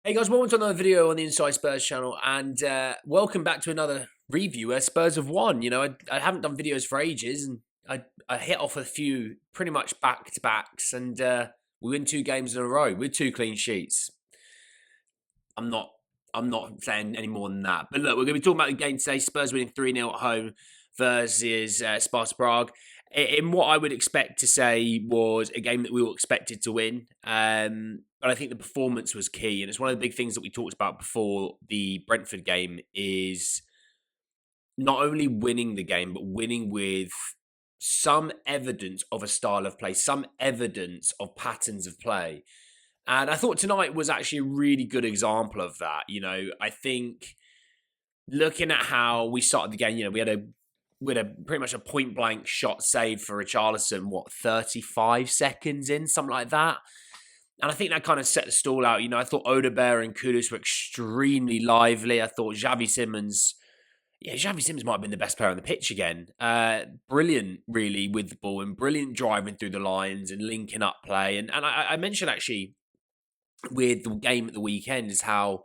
Hey guys, welcome to another video on the Inside Spurs channel, and welcome back to another review where Spurs have won. I haven't done videos for ages, and I hit off a few pretty much back to backs, and we win two games in a row with two clean sheets. I'm not I'm not saying any more than that. But look, we're going to be talking about the game today. Spurs winning 3-0 at home versus Sparta Prague. In what I would expect to say was a game that we all expected to win. But I think the performance was key. And it's one of the big things that we talked about before the Brentford game is not only winning the game, but winning with some evidence of a style of play, some evidence of patterns of play. And I thought tonight was actually a really good example of that. I think looking at how we started the game, we had a pretty much a point blank shot saved for Richarlison, 35 seconds in, something like that. And I think that kind of set the stall out. I thought Odebear and Kudus were extremely lively. I thought Xavi Simons might have been the best player on the pitch again. Brilliant, really, with the ball and brilliant driving through the lines and linking up play. And I mentioned actually with the game at the weekend is how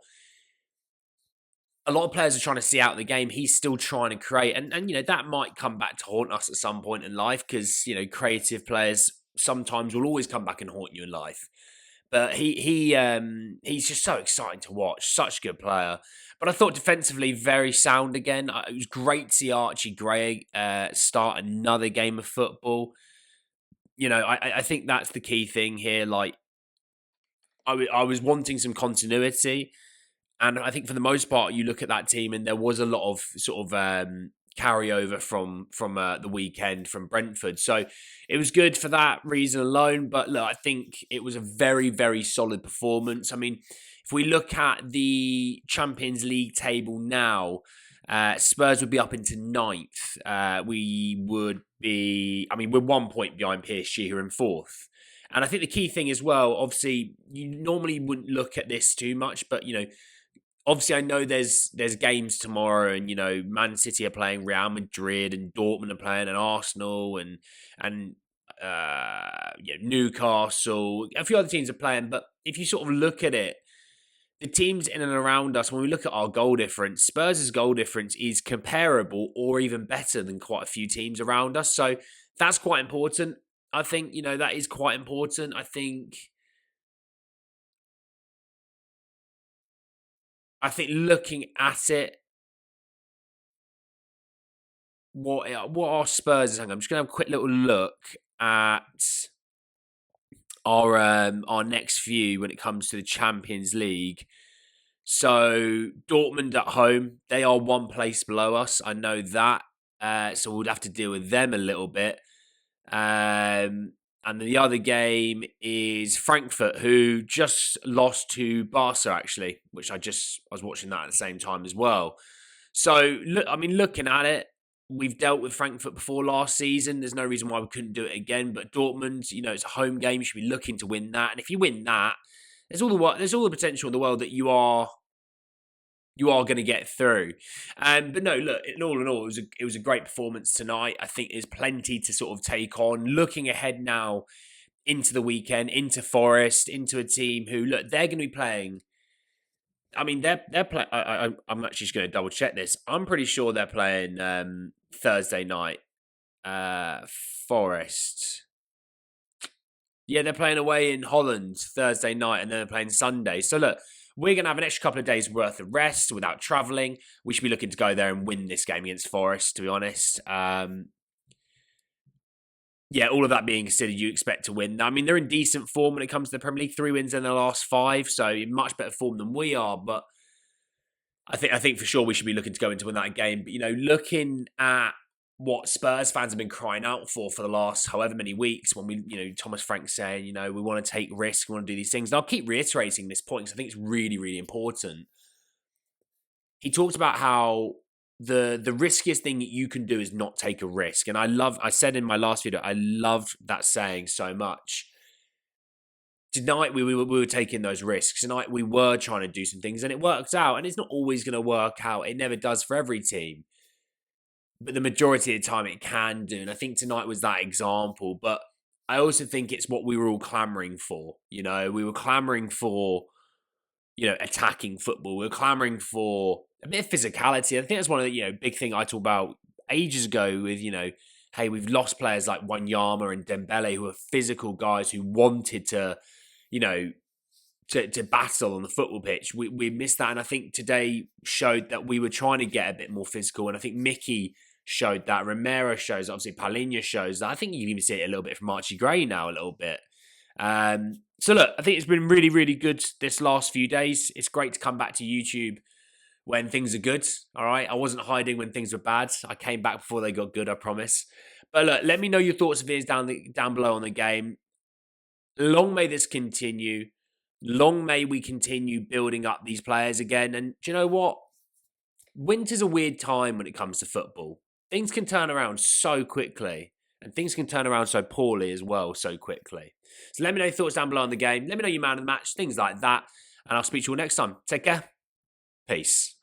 a lot of players are trying to see out the game. He's still trying to create. And that might come back to haunt us at some point in life because, creative players sometimes will always come back and haunt you in life. But he's just so exciting to watch. Such a good player. But I thought defensively very sound again. It was great to see Archie Gray start another game of football. I think that's the key thing here. Like, I was wanting some continuity. And I think for the most part, you look at that team and there was a lot of sort of carryover from the weekend from Brentford. So it was good for that reason alone. But look, I think it was a very, very solid performance. I mean, if we look at the Champions League table now, Spurs would be up into ninth. We're 1 point behind PSG, who are in fourth. And I think the key thing as well, obviously, you normally wouldn't look at this too much, but, obviously I know there's games tomorrow and, Man City are playing Real Madrid and Dortmund are playing and Arsenal and Newcastle. A few other teams are playing, but if you sort of look at it, the teams in and around us, when we look at our goal difference, Spurs' goal difference is comparable or even better than quite a few teams around us. So that's quite important. I think, that is quite important. I think looking at it, what are Spurs? Hang on, I'm just gonna have a quick little look at our next few when it comes to the Champions League. So Dortmund at home, they are one place below us. I know that. So we'll have to deal with them a little bit. And the other game is Frankfurt, who just lost to Barca, actually, which I was watching that at the same time as well. So, looking at it, we've dealt with Frankfurt before last season. There's no reason why we couldn't do it again. But Dortmund, it's a home game. You should be looking to win that. And if you win that, there's all the potential in the world that you are going to get through. But no, look, in all, it was a great performance tonight. I think there's plenty to sort of take on. Looking ahead now into the weekend, into Forest, into a team who, look, they're going to be playing. I mean, they're playing. I'm actually just going to double check this. I'm pretty sure they're playing Thursday night. Forest. Yeah, they're playing away in Holland Thursday night, and then they're playing Sunday. So look, we're going to have an extra couple of days worth of rest without travelling. We should be looking to go there and win this game against Forest, to be honest. All of that being considered, you expect to win. I mean, they're in decent form when it comes to the Premier League. 3 wins in their last 5, so in much better form than we are. But I think for sure we should be looking to go into win that game. But, looking at what Spurs fans have been crying out for the last however many weeks when Thomas Frank saying, we want to take risks, we want to do these things. And I'll keep reiterating this point because I think it's really, really important. He talked about how the riskiest thing that you can do is not take a risk. And I said in my last video, I loved that saying so much. Tonight, we were taking those risks. Tonight, we were trying to do some things and it worked out. And it's not always going to work out. It never does for every team. But the majority of the time it can do. And I think tonight was that example. But I also think it's what we were all clamouring for. We were clamouring for attacking football. We were clamouring for a bit of physicality. I think that's one of the, big thing I talked about ages ago with, hey, we've lost players like Wanyama and Dembele who are physical guys who wanted to, you know, to battle on the football pitch. We missed that. And I think today showed that we were trying to get a bit more physical. And I think Mickey showed that. Romero shows, obviously Palhinha shows that. I think you can even see it a little bit from Archie Gray now a little bit. So look, I think it's been really, really good this last few days. It's great to come back to YouTube when things are good. All right. I wasn't hiding when things were bad. I came back before they got good, I promise. But look, let me know your thoughts and fears down below on the game. Long may this continue. Long may we continue building up these players again. And do you know what? Winter's a weird time when it comes to football. Things can turn around so quickly. And things can turn around so poorly as well so quickly. So let me know your thoughts down below on the game. Let me know your man of the match, things like that. And I'll speak to you all next time. Take care. Peace.